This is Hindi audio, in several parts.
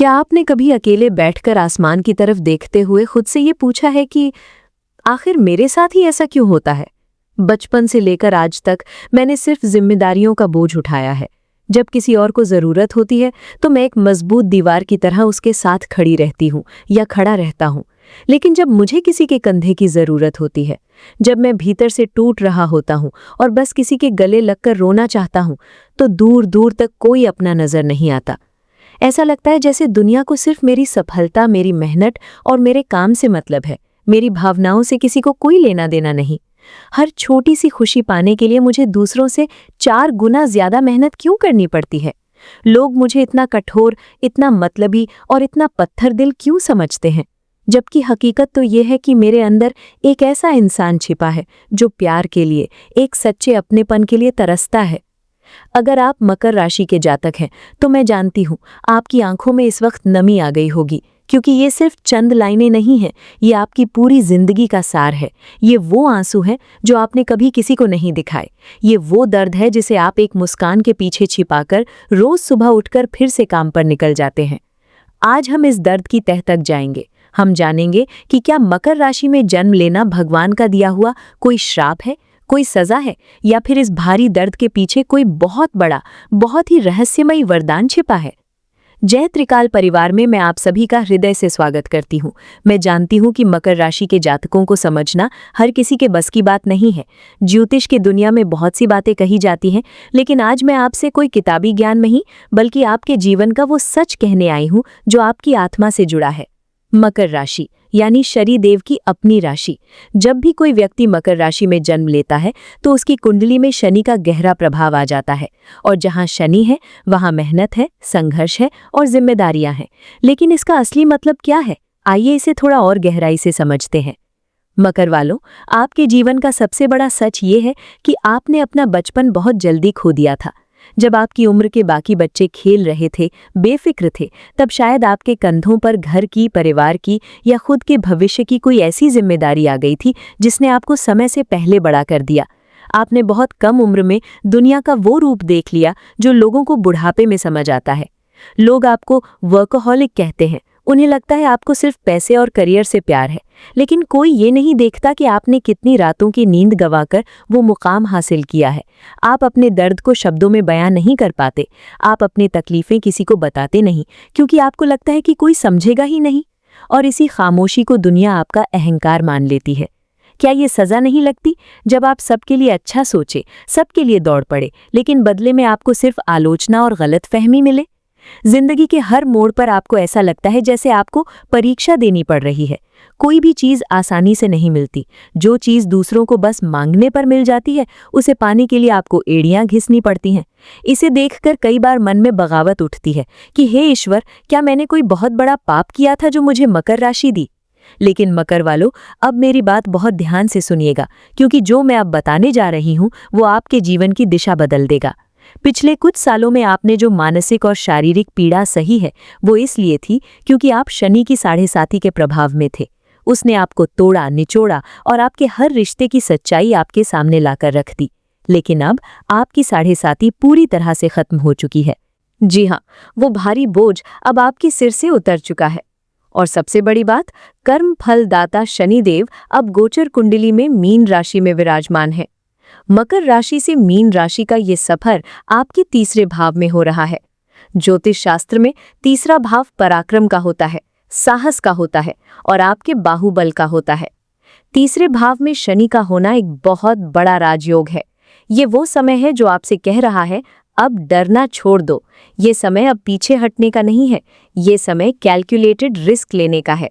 क्या आपने कभी अकेले बैठकर आसमान की तरफ देखते हुए खुद से ये पूछा है कि आखिर मेरे साथ ही ऐसा क्यों होता है? बचपन से लेकर आज तक मैंने सिर्फ जिम्मेदारियों का बोझ उठाया है। जब किसी और को जरूरत होती है तो मैं एक मजबूत दीवार की तरह उसके साथ खड़ी रहती हूँ या खड़ा रहता हूँ। लेकिन जब मुझे किसी के कंधे की जरूरत होती है, जब मैं भीतर से टूट रहा होता हूँ और बस किसी के गले लगकर रोना चाहता हूँ, तो दूर दूर तक कोई अपना नजर नहीं आता। ऐसा लगता है जैसे दुनिया को सिर्फ मेरी सफलता, मेरी मेहनत और मेरे काम से मतलब है। मेरी भावनाओं से किसी को कोई लेना देना नहीं। हर छोटी सी खुशी पाने के लिए मुझे दूसरों से 4 गुना ज्यादा मेहनत क्यों करनी पड़ती है? लोग मुझे इतना कठोर, इतना मतलबी और इतना पत्थर दिल क्यों समझते हैं? जबकि हकीकत तो ये है कि मेरे अंदर एक ऐसा इंसान छिपा है जो प्यार के लिए, एक सच्चे अपनेपन के लिए तरसता है। अगर आप मकर राशि के जातक हैं तो मैं जानती हूँ आपकी आंखों में इस वक्त नमी आ गई होगी, क्योंकि ये सिर्फ चंद लाइनें नहीं हैं, ये आपकी पूरी जिंदगी का सार है। ये वो आंसू हैं जो आपने कभी किसी को नहीं दिखाए। ये वो दर्द है जिसे आप एक मुस्कान के पीछे छिपाकर रोज सुबह उठकर फिर से काम पर निकल जाते हैं। आज हम इस दर्द की तह तक जाएंगे। हम जानेंगे कि क्या मकर राशि में जन्म लेना भगवान का दिया हुआ कोई श्राप है, कोई सजा है, या फिर इस भारी दर्द के पीछे कोई बहुत बड़ा, बहुत ही रहस्यमयी वरदान छिपा है। जय त्रिकाल परिवार में मैं आप सभी का हृदय से स्वागत करती हूँ। मैं जानती हूँ कि मकर राशि के जातकों को समझना हर किसी के बस की बात नहीं है। ज्योतिष की दुनिया में बहुत सी बातें कही जाती हैं, लेकिन आज मैं आपसे कोई किताबी ज्ञान नहीं, बल्कि आपके जीवन का वो सच कहने आई हूँ जो आपकी आत्मा से जुड़ा है। मकर राशि यानी शनिदेव की अपनी राशि। जब भी कोई व्यक्ति मकर राशि में जन्म लेता है तो उसकी कुंडली में शनि का गहरा प्रभाव आ जाता है, और जहां शनि है वहां मेहनत है, संघर्ष है और जिम्मेदारियां हैं। लेकिन इसका असली मतलब क्या है? आइए इसे थोड़ा और गहराई से समझते हैं। मकर वालों, आपके जीवन का सबसे बड़ा सच ये है कि आपने अपना बचपन बहुत जल्दी खो दिया था। जब आपकी उम्र के बाकी बच्चे खेल रहे थे, बेफिक्र थे, तब शायद आपके कंधों पर घर की, परिवार की या खुद के भविष्य की कोई ऐसी जिम्मेदारी आ गई थी जिसने आपको समय से पहले बड़ा कर दिया। आपने बहुत कम उम्र में दुनिया का वो रूप देख लिया जो लोगों को बुढ़ापे में समझ आता है। लोग आपको वर्कहॉलिक कहते हैं। उन्हें लगता है आपको सिर्फ पैसे और करियर से प्यार है, लेकिन कोई ये नहीं देखता कि आपने कितनी रातों की नींद गंवाकर वो मुकाम हासिल किया है। आप अपने दर्द को शब्दों में बयां नहीं कर पाते। आप अपनी तकलीफें किसी को बताते नहीं, क्योंकि आपको लगता है कि कोई समझेगा ही नहीं, और इसी खामोशी को दुनिया आपका अहंकार मान लेती है। क्या ये सजा नहीं लगती जब आप सबके लिए अच्छा सोचे, सबके लिए दौड़ पड़े, लेकिन बदले में आपको सिर्फ आलोचना और गलतफहमी मिले? जिंदगी के हर मोड़ पर आपको ऐसा लगता है जैसे आपको परीक्षा देनी पड़ रही है। कोई भी चीज आसानी से नहीं मिलती। जो चीज दूसरों को बस मांगने पर मिल जाती है, उसे पाने के लिए आपको एड़ियां घिसनी पड़ती हैं। इसे देखकर कई बार मन में बगावत उठती है कि हे ईश्वर, क्या मैंने कोई बहुत बड़ा पाप किया था जो मुझे मकर राशि दी? लेकिन मकर वालों, अब मेरी बात बहुत ध्यान से सुनिएगा, क्योंकि जो मैं अब बताने जा रही हूँ वो आपके जीवन की दिशा बदल देगा। पिछले कुछ सालों में आपने जो मानसिक और शारीरिक पीड़ा सही है, वो इसलिए थी क्योंकि आप शनि की 7.5 के प्रभाव में थे। उसने आपको तोड़ा, निचोड़ा और आपके हर रिश्ते की सच्चाई आपके सामने लाकर रख दी। लेकिन अब आपकी 7.5 पूरी तरह से खत्म हो चुकी है। जी हाँ, वो भारी बोझ अब आपके सिर से उतर चुका है। और सबसे बड़ी बात, कर्म फलदाता शनिदेव अब गोचर कुंडली में मीन राशि में विराजमान है। मकर राशि से मीन राशि का ये सफर आपके तीसरे भाव में हो रहा है। ज्योतिष शास्त्र में तीसरा भाव पराक्रम का होता है, साहस का होता है और आपके बाहुबल का होता है। तीसरे भाव में शनि का होना एक बहुत बड़ा राजयोग है। ये वो समय है जो आपसे कह रहा है, अब डरना छोड़ दो। ये समय अब पीछे हटने का नहीं है, ये समय कैलकुलेटेड रिस्क लेने का है।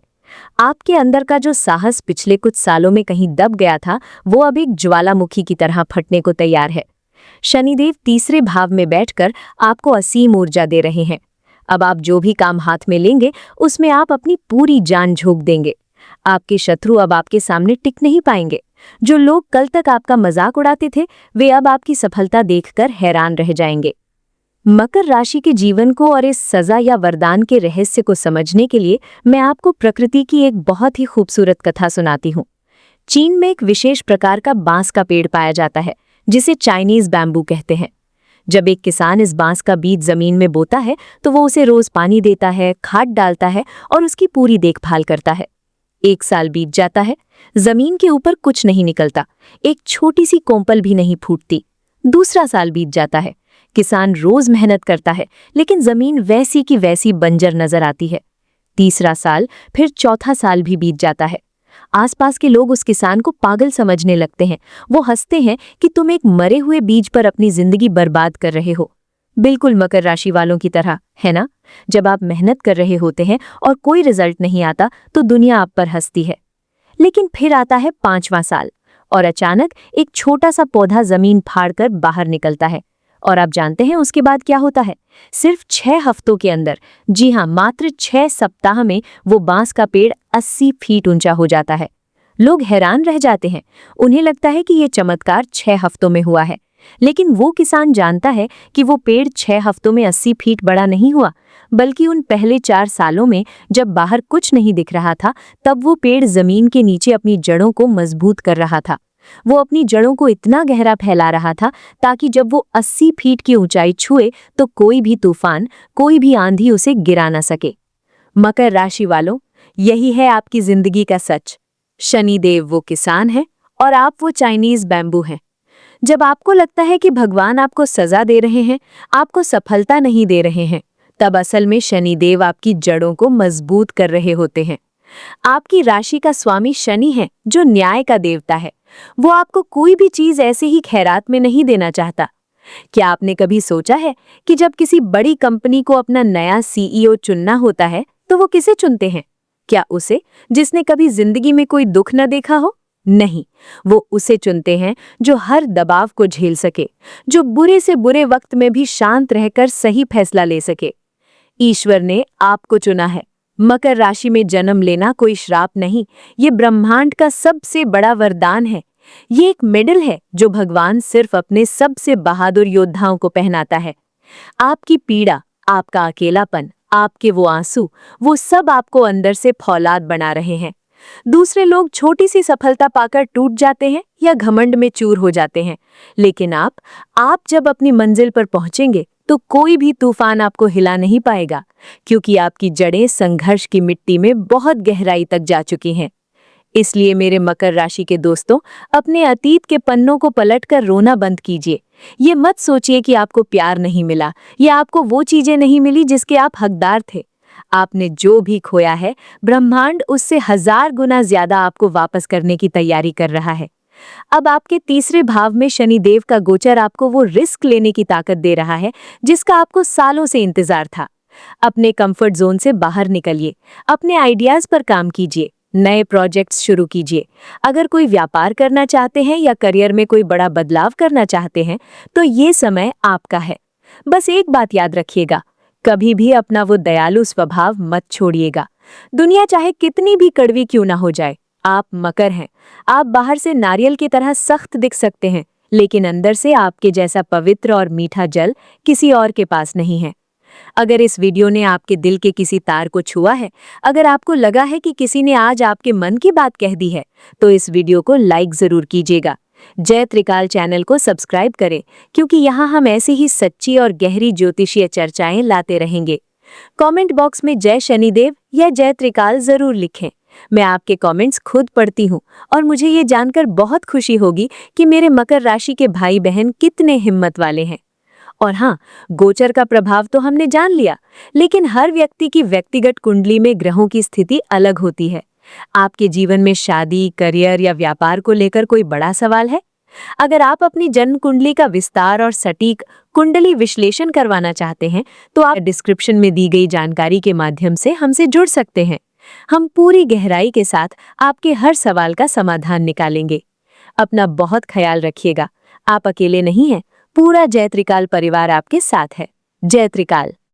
आपके अंदर का जो साहस पिछले कुछ सालों में कहीं दब गया था, वो अब एक ज्वालामुखी की तरह फटने को तैयार है। शनिदेव तीसरे भाव में बैठकर आपको असीम ऊर्जा दे रहे हैं। अब आप जो भी काम हाथ में लेंगे, उसमें आप अपनी पूरी जान झोंक देंगे। आपके शत्रु अब आपके सामने टिक नहीं पाएंगे। जो लोग कल तक आपका मजाक उड़ाते थे, वे अब आपकी सफलता देखकर हैरान रह जाएंगे। मकर राशि के जीवन को और इस सजा या वरदान के रहस्य को समझने के लिए मैं आपको प्रकृति की एक बहुत ही खूबसूरत कथा सुनाती हूँ। चीन में एक विशेष प्रकार का बांस का पेड़ पाया जाता है, जिसे चाइनीज बैम्बू कहते हैं। जब एक किसान इस बांस का बीज जमीन में बोता है तो वो उसे रोज पानी देता है, खाद डालता है और उसकी पूरी देखभाल करता है। 1 साल बीत जाता है, जमीन के ऊपर कुछ नहीं निकलता, एक छोटी सी कोंपल भी नहीं फूटती। दूसरा साल बीत जाता है, किसान रोज मेहनत करता है, लेकिन जमीन वैसी की वैसी बंजर नजर आती है। तीसरा साल, फिर चौथा साल भी बीत जाता है। आसपास के लोग उस किसान को पागल समझने लगते हैं। वो हंसते हैं कि तुम एक मरे हुए बीज पर अपनी जिंदगी बर्बाद कर रहे हो। बिल्कुल मकर राशि वालों की तरह, है ना? जब आप मेहनत कर रहे होते हैं और कोई रिजल्ट नहीं आता तो दुनिया आप पर हंसती है। लेकिन फिर आता है 5वां साल और अचानक एक छोटा सा पौधा जमीन फाड़कर बाहर निकलता है। और आप जानते हैं उसके बाद क्या होता है? सिर्फ 6 हफ्तों के अंदर, जी हाँ, मात्र 6 सप्ताह में वो बांस का पेड़ 80 फीट ऊंचा हो जाता है। लोग हैरान रह जाते हैं। उन्हें लगता है कि ये चमत्कार 6 हफ्तों में हुआ है। लेकिन वो किसान जानता है कि वो पेड़ 6 हफ्तों में 80 फीट बड़ा नहीं हुआ, बल्कि उन पहले 4 सालों में जब बाहर कुछ नहीं दिख रहा था, तब वो पेड़ जमीन के नीचे अपनी जड़ों को मजबूत कर रहा था। वो अपनी जड़ों को इतना गहरा फैला रहा था ताकि जब वो 80 फीट की ऊंचाई छुए तो कोई भी तूफान, कोई भी आंधी उसे गिरा न सके। मकर राशि वालों, यही है आपकी जिंदगी का सच। शनिदेव वो किसान है और आप वो चाइनीज बैम्बू हैं। जब आपको लगता है कि भगवान आपको सजा दे रहे हैं, आपको सफलता नहीं दे रहे हैं, तब असल में शनिदेव आपकी जड़ों को मजबूत कर रहे होते हैं। आपकी राशि का स्वामी शनि है, जो न्याय का देवता है। वो आपको कोई भी चीज ऐसे ही खैरात में नहीं देना चाहता। क्या आपने कभी सोचा है कि जब किसी बड़ी कंपनी को अपना नया सीईओ चुनना होता है तो वो किसे चुनते हैं? क्या उसे, जिसने कभी जिंदगी में कोई दुख न देखा हो? नहीं, वो उसे चुनते हैं जो हर दबाव को झेल सके, जो बुरे से बुरे वक्त में भी शांत रहकर सही फैसला ले सके। ईश्वर ने आपको चुना है। मकर राशि में जन्म लेना कोई श्राप नहीं, ये ब्रह्मांड का सबसे बड़ा वरदान है। ये एक मेडल है जो भगवान सिर्फ अपने सबसे बहादुर योद्धाओं को पहनाता है। आपकी पीड़ा, आपका अकेलापन, आपके वो आंसू, वो सब आपको अंदर से फौलाद बना रहे हैं। दूसरे लोग छोटी सी सफलता पाकर टूट जाते हैं या घमंड में चूर हो जाते हैं, लेकिन आप जब अपनी मंजिल पर पहुंचेंगे तो कोई भी तूफान आपको हिला नहीं पाएगा, क्योंकि आपकी जड़ें संघर्ष की मिट्टी में बहुत गहराई तक जा चुकी हैं। इसलिए मेरे मकर राशि के दोस्तों, अपने अतीत के पन्नों को पलटकर रोना बंद कीजिए। ये मत सोचिए कि आपको प्यार नहीं मिला या आपको वो चीजें नहीं मिली जिसके आप हकदार थे। आपने जो भी खोया है, ब्रह्मांड उससे 1000 गुना ज्यादा आपको वापस करने की तैयारी कर रहा है। अब आपके तीसरे भाव में शनिदेव का गोचर आपको वो रिस्क लेने की ताकत दे रहा है जिसका आपको सालों से इंतजार था। अपने कंफर्ट जोन से बाहर निकलिए, अपने आइडियाज पर काम कीजिए, नए प्रोजेक्ट्स शुरू कीजिए। अगर कोई व्यापार करना चाहते हैं या करियर में कोई बड़ा बदलाव करना चाहते हैं तो ये समय आपका है। बस एक बात याद रखिएगा, कभी भी अपना वो दयालु स्वभाव मत छोड़िएगा। दुनिया चाहे कितनी भी कड़वी क्यों ना हो जाए, आप मकर हैं। आप बाहर से नारियल की तरह सख्त दिख सकते हैं, लेकिन अंदर से आपके जैसा पवित्र और मीठा जल किसी और के पास नहीं है। अगर इस वीडियो ने आपके दिल के किसी तार को छुआ है, अगर आपको लगा है कि किसी ने आज आपके मन की बात कह दी है, तो इस वीडियो को लाइक जरूर कीजिएगा। जय त्रिकाल चैनल को सब्सक्राइब करें, क्योंकि यहाँ हम ऐसी ही सच्ची और गहरी ज्योतिषीय चर्चाएं लाते रहेंगे। कमेंट बॉक्स में जय शनिदेव या जय त्रिकाल जरूर लिखें। मैं आपके कमेंट्स खुद पढ़ती हूँ और मुझे ये जानकर बहुत खुशी होगी कि मेरे मकर राशि के भाई बहन कितने हिम्मत वाले हैं। और हाँ, गोचर का प्रभाव तो हमने जान लिया, लेकिन हर व्यक्ति की व्यक्तिगत कुंडली में ग्रहों की स्थिति अलग होती है। आपके जीवन में शादी, करियर या व्यापार को लेकर कोई बड़ा सवाल है? अगर आप अपनी जन्म कुंडली का विस्तार और सटीक कुंडली विश्लेषण करवाना चाहते हैं तो आप डिस्क्रिप्शन में दी गई जानकारी के माध्यम से हमसे जुड़ सकते हैं। हम पूरी गहराई के साथ आपके हर सवाल का समाधान निकालेंगे। अपना बहुत ख्याल रखिएगा। आप अकेले नहीं हैं, पूरा जय त्रिकाल परिवार आपके साथ है। जय त्रिकाल।